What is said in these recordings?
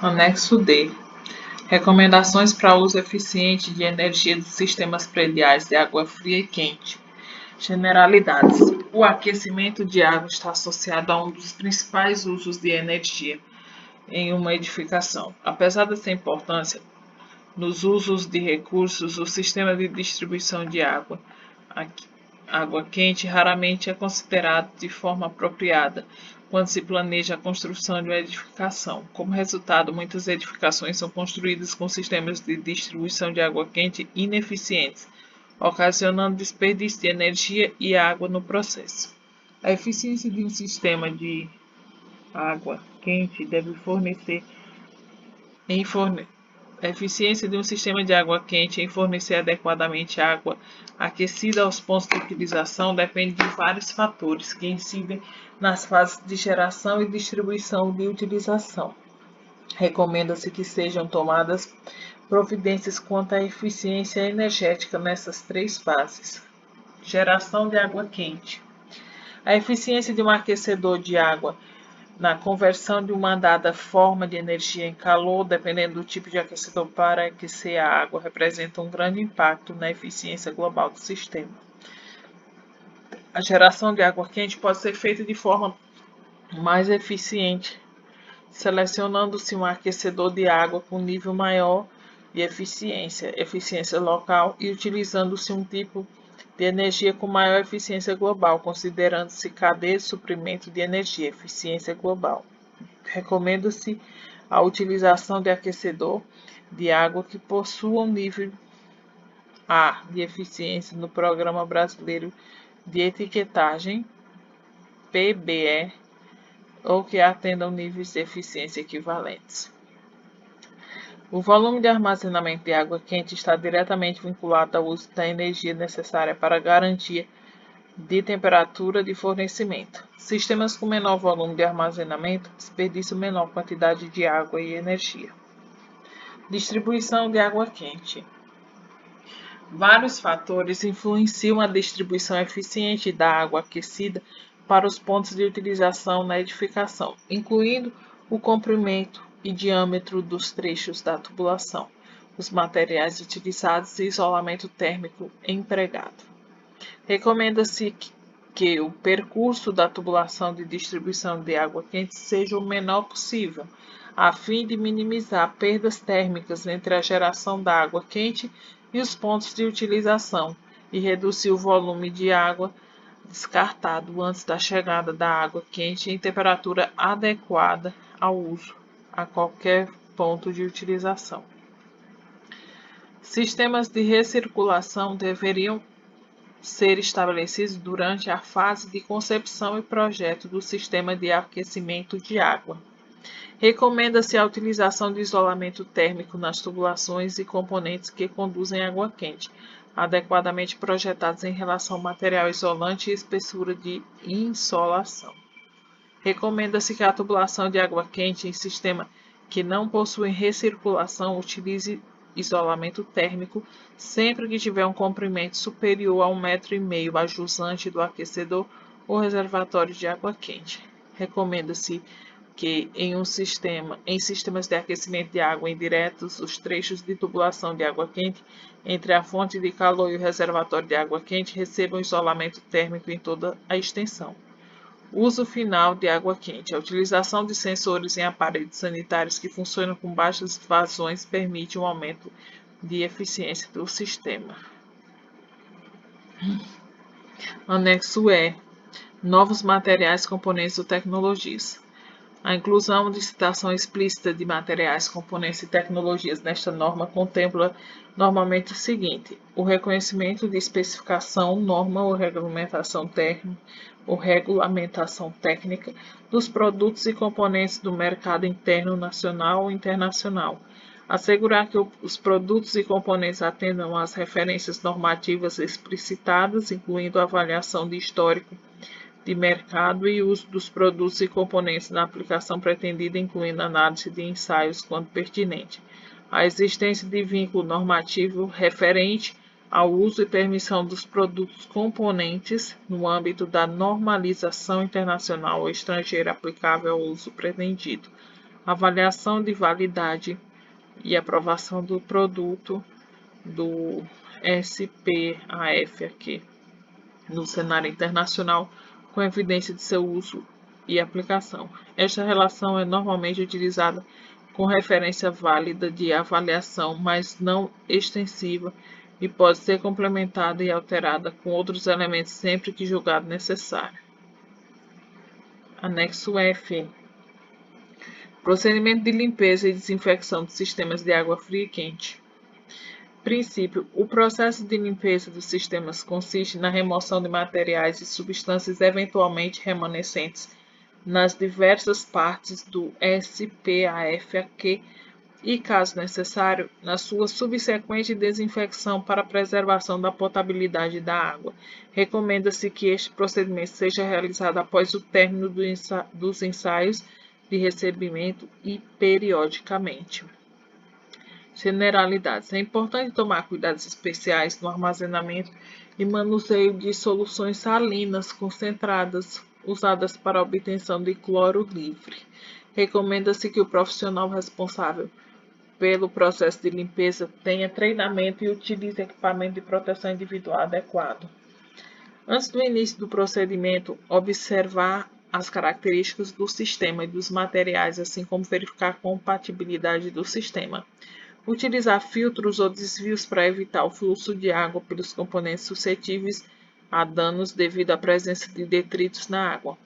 Anexo D. Recomendações para uso eficiente de energia dos sistemas prediais de água fria e quente. Generalidades. O aquecimento de água está associado a um dos principais usos de energia em uma edificação. Apesar dessa importância nos usos de recursos, o sistema de distribuição de água quente raramente é considerado de forma apropriada quando se planeja a construção de uma edificação. Como resultado, muitas edificações são construídas com sistemas de distribuição de água quente ineficientes, ocasionando desperdício de energia e água no processo. A eficiência de um sistema de água quente deve a eficiência de um sistema de água quente em fornecer adequadamente água aquecida aos pontos de utilização depende de vários fatores que incidem nas fases de geração e distribuição de utilização. Recomenda-se que sejam tomadas providências quanto à eficiência energética nessas três fases. Geração de água quente. A eficiência de um aquecedor de água na conversão de uma dada forma de energia em calor, dependendo do tipo de aquecedor para aquecer a água, representa um grande impacto na eficiência global do sistema. A geração de água quente pode ser feita de forma mais eficiente, selecionando-se um aquecedor de água com nível maior de eficiência local, e utilizando-se um tipo de energia com maior eficiência global, considerando-se cadeia de suprimento de energia, eficiência global. Recomenda-se a utilização de aquecedor de água que possua um nível A de eficiência no Programa Brasileiro de Etiquetagem, PBE, ou que atendam níveis de eficiência equivalentes. O volume de armazenamento de água quente está diretamente vinculado ao uso da energia necessária para a garantia de temperatura de fornecimento. Sistemas com menor volume de armazenamento desperdiçam menor quantidade de água e energia. Distribuição de água quente. Vários fatores influenciam a distribuição eficiente da água aquecida para os pontos de utilização na edificação, incluindo o comprimento e diâmetro dos trechos da tubulação, os materiais utilizados e isolamento térmico empregado. Recomenda-se que o percurso da tubulação de distribuição de água quente seja o menor possível, a fim de minimizar perdas térmicas entre a geração da água quente e os pontos de utilização e reduzir o volume de água descartado antes da chegada da água quente em temperatura adequada ao uso a qualquer ponto de utilização. Sistemas de recirculação deveriam ser estabelecidos durante a fase de concepção e projeto do sistema de aquecimento de água. Recomenda-se a utilização de isolamento térmico nas tubulações e componentes que conduzem água quente, adequadamente projetados em relação ao material isolante e espessura de insolação. Recomenda-se que a tubulação de água quente em sistema que não possui recirculação utilize isolamento térmico sempre que tiver um comprimento superior a 1,5 m a jusante do aquecedor ou reservatório de água quente. Recomenda-se que em sistemas de aquecimento de água indiretos, os trechos de tubulação de água quente entre a fonte de calor e o reservatório de água quente recebam isolamento térmico em toda a extensão. Uso final de água quente. A utilização de sensores em aparelhos sanitários que funcionam com baixas vazões permite um aumento de eficiência do sistema. Anexo E. Novos materiais, componentes ou tecnologias. A inclusão de citação explícita de materiais, componentes e tecnologias nesta norma contempla normalmente o seguinte: o reconhecimento de especificação, norma ou regulamentação técnica dos produtos e componentes do mercado interno, nacional ou internacional. Assegurar que os produtos e componentes atendam às referências normativas explicitadas, incluindo a avaliação de histórico de mercado e uso dos produtos e componentes na aplicação pretendida, incluindo análise de ensaios quando pertinente. A existência de vínculo normativo referente ao uso e permissão dos produtos componentes no âmbito da normalização internacional ou estrangeira aplicável ao uso pretendido. avaliação de validade e aprovação do produto do SPAF aqui no cenário internacional, com evidência de seu uso e aplicação. Esta relação é normalmente utilizada com referência válida de avaliação, mas não extensiva, e pode ser complementada e alterada com outros elementos sempre que julgado necessário. Anexo F. Procedimento de limpeza e desinfecção de sistemas de água fria e quente. Princípio: o processo de limpeza dos sistemas consiste na remoção de materiais e substâncias eventualmente remanescentes nas diversas partes do SPAFAQ e, caso necessário, na sua subsequente desinfecção para a preservação da potabilidade da água. Recomenda-se que este procedimento seja realizado após o término dos ensaios de recebimento e periodicamente. Generalidades. É importante tomar cuidados especiais no armazenamento e manuseio de soluções salinas concentradas usadas para a obtenção de cloro livre. Recomenda-se que o profissional responsável pelo processo de limpeza tenha treinamento e utilize equipamento de proteção individual adequado. Antes do início do procedimento, observar as características do sistema e dos materiais, assim como verificar a compatibilidade do sistema. Utilizar filtros ou desvios para evitar o fluxo de água pelos componentes suscetíveis a danos devido à presença de detritos na água.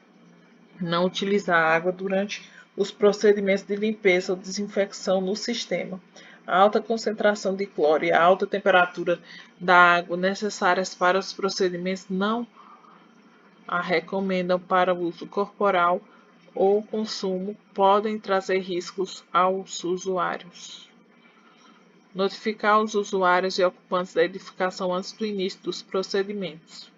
Não utilizar água durante os procedimentos de limpeza ou desinfecção no sistema. A alta concentração de cloro e a alta temperatura da água necessárias para os procedimentos não a recomendam para uso corporal ou consumo, podem trazer riscos aos usuários. Notificar os usuários e ocupantes da edificação antes do início dos procedimentos.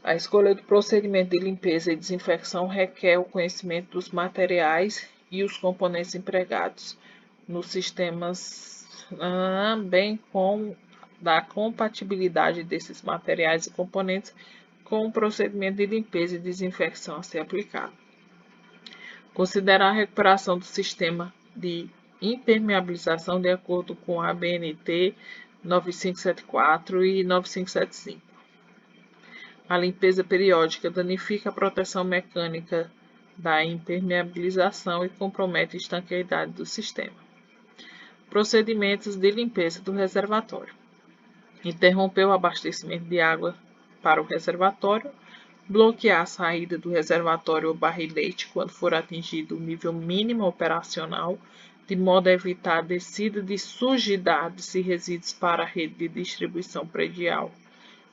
A escolha do procedimento de limpeza e desinfecção requer o conhecimento dos materiais e os componentes empregados nos sistemas, bem como da compatibilidade desses materiais e componentes com o procedimento de limpeza e desinfecção a ser aplicado. Considerar a recuperação do sistema de impermeabilização de acordo com a ABNT 9574 e 9575. A limpeza periódica danifica a proteção mecânica da impermeabilização e compromete a estanqueidade do sistema. Procedimentos de limpeza do reservatório. Interromper o abastecimento de água para o reservatório, bloquear a saída do reservatório ou barrilete quando for atingido o nível mínimo operacional, de modo a evitar a descida de sujidades e resíduos para a rede de distribuição predial.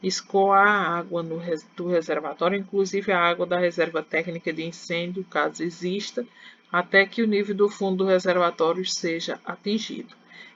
Escoar a água do reservatório, inclusive a água da reserva técnica de incêndio, caso exista, até que o nível do fundo do reservatório seja atingido.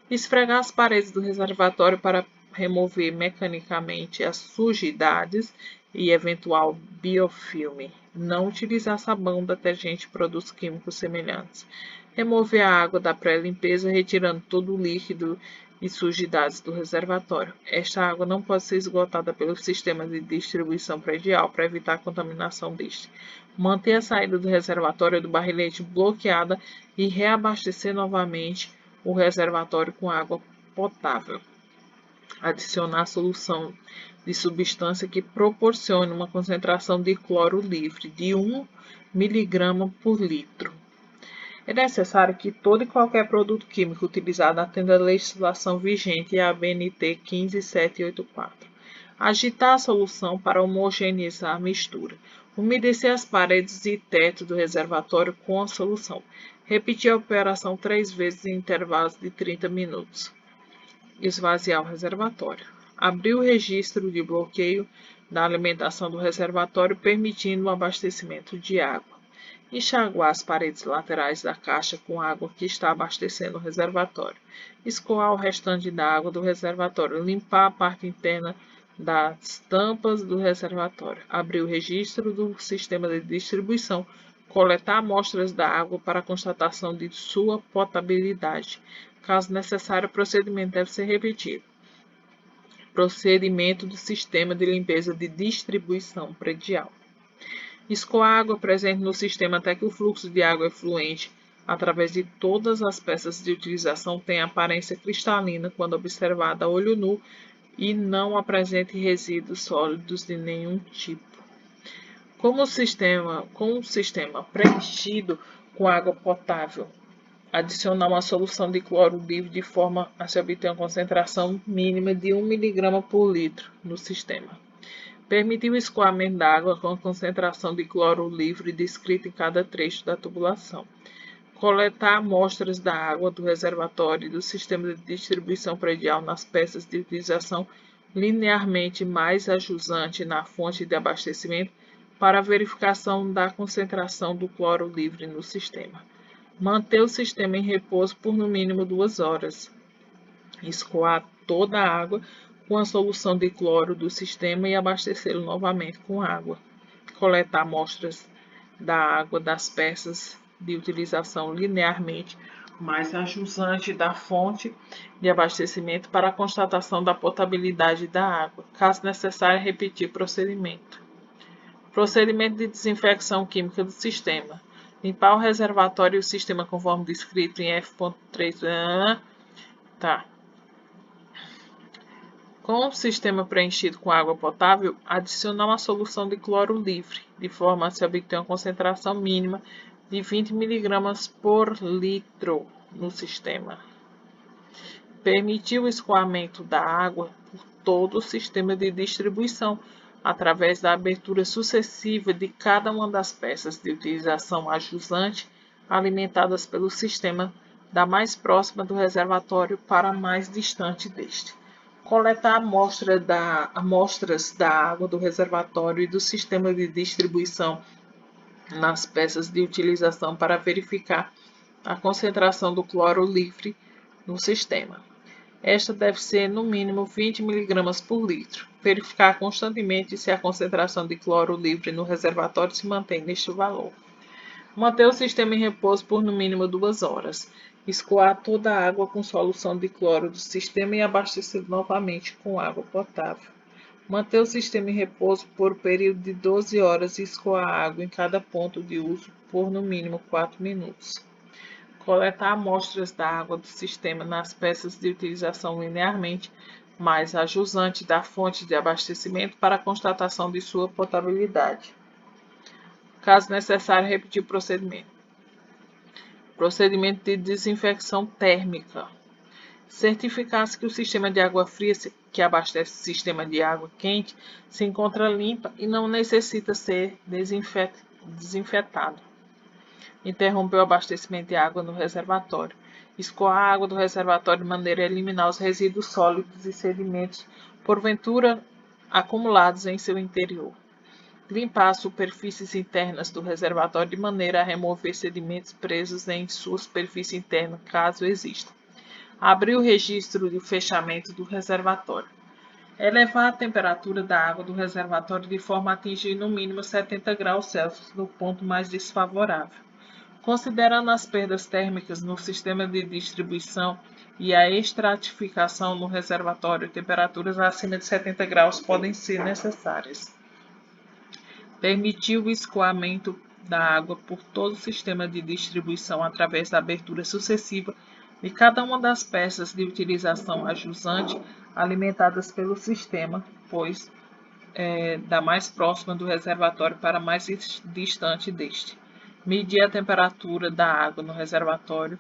Esfregar as paredes do reservatório para remover mecanicamente as sujidades e eventual biofilme. Não utilizar sabão, detergente e produtos químicos semelhantes. Remover a água da pré-limpeza, retirando todo o líquido e sujidades do reservatório. Esta água não pode ser esgotada pelo sistema de distribuição predial para evitar a contaminação deste. Manter a saída do reservatório do barrilete bloqueada e reabastecer novamente o reservatório com água potável. Adicionar solução de substância que proporcione uma concentração de cloro livre de 1 mg por litro. É necessário que todo e qualquer produto químico utilizado atenda à legislação vigente e à ABNT 15784. Agitar a solução para homogeneizar a mistura. Umedecer as paredes e teto do reservatório com a solução. Repetir a operação 3 vezes em intervalos de 30 minutos. Esvaziar o reservatório. Abrir o registro de bloqueio da alimentação do reservatório, permitindo o abastecimento de água. Enxaguar as paredes laterais da caixa com água que está abastecendo o reservatório. Escoar o restante da água do reservatório. Limpar a parte interna das tampas do reservatório. Abrir o registro do sistema de distribuição. Coletar amostras da água para constatação de sua potabilidade. Caso necessário, o procedimento deve ser repetido. Procedimento do sistema de limpeza de distribuição predial. Escoar a água presente no sistema até que o fluxo de água efluente através de todas as peças de utilização tenha aparência cristalina quando observada a olho nu e não apresente resíduos sólidos de nenhum tipo. Com o sistema preenchido com água potável, adicionar uma solução de cloro livre de forma a se obter uma concentração mínima de 1 mg por litro no sistema. Permitir o escoamento da água com a concentração de cloro livre descrita em cada trecho da tubulação. Coletar amostras da água do reservatório e do sistema de distribuição predial nas peças de utilização linearmente mais a jusante na fonte de abastecimento para a verificação da concentração do cloro livre no sistema. Manter o sistema em repouso por no mínimo 2 horas. Escoar toda a água com a solução de cloro do sistema e abastecê-lo novamente com água. Coletar amostras da água das peças de utilização linearmente mais a jusante da fonte de abastecimento para a constatação da potabilidade da água. Caso necessário, repetir o procedimento. Procedimento de desinfecção química do sistema. Limpar o reservatório e o sistema conforme descrito em F.3. Com o sistema preenchido com água potável, adicionar uma solução de cloro livre, de forma a se obter uma concentração mínima de 20 mg por litro no sistema. Permitir o escoamento da água por todo o sistema de distribuição, através da abertura sucessiva de cada uma das peças de utilização a jusante alimentadas pelo sistema, da mais próxima do reservatório para a mais distante deste. Coletar amostras da água do reservatório e do sistema de distribuição nas peças de utilização para verificar a concentração do cloro livre no sistema. Esta deve ser no mínimo 20 mg por litro. Verificar constantemente se a concentração de cloro livre no reservatório se mantém neste valor. Manter o sistema em repouso por no mínimo 2 horas. Escoar toda a água com solução de cloro do sistema e abastecer novamente com água potável. Manter o sistema em repouso por período de 12 horas e escoar a água em cada ponto de uso por no mínimo 4 minutos. Coletar amostras da água do sistema nas peças de utilização linearmente, mais a jusante da fonte de abastecimento para a constatação de sua potabilidade. Caso necessário, repetir o procedimento. Procedimento de desinfecção térmica. Certificar-se que o sistema de água fria que abastece o sistema de água quente se encontra limpa e não necessita ser desinfetado. Interromper o abastecimento de água no reservatório. Escoar a água do reservatório de maneira a eliminar os resíduos sólidos e sedimentos, porventura acumulados em seu interior. Limpar as superfícies internas do reservatório de maneira a remover sedimentos presos em sua superfície interna, caso exista. Abrir o registro de fechamento do reservatório. Elevar a temperatura da água do reservatório de forma a atingir no mínimo 70 graus Celsius no ponto mais desfavorável. Considerando as perdas térmicas no sistema de distribuição e a estratificação no reservatório, temperaturas acima de 70 graus podem ser necessárias. Permitir o escoamento da água por todo o sistema de distribuição através da abertura sucessiva de cada uma das peças de utilização a jusante alimentadas pelo sistema, pois da mais próxima do reservatório para a mais distante deste. Medir a temperatura da água no reservatório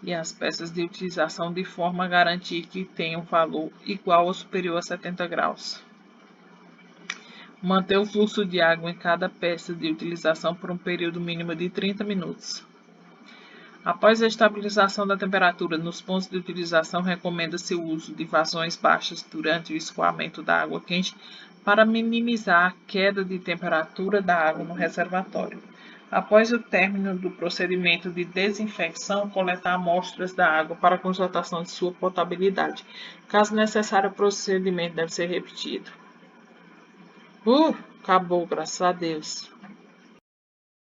e as peças de utilização de forma a garantir que tenham valor igual ou superior a 70 graus. Manter o fluxo de água em cada peça de utilização por um período mínimo de 30 minutos. Após a estabilização da temperatura nos pontos de utilização, recomenda-se o uso de vazões baixas durante o escoamento da água quente para minimizar a queda de temperatura da água no reservatório. Após o término do procedimento de desinfecção, coletar amostras da água para constatação de sua potabilidade. Caso necessário, o procedimento deve ser repetido. Acabou, graças a Deus.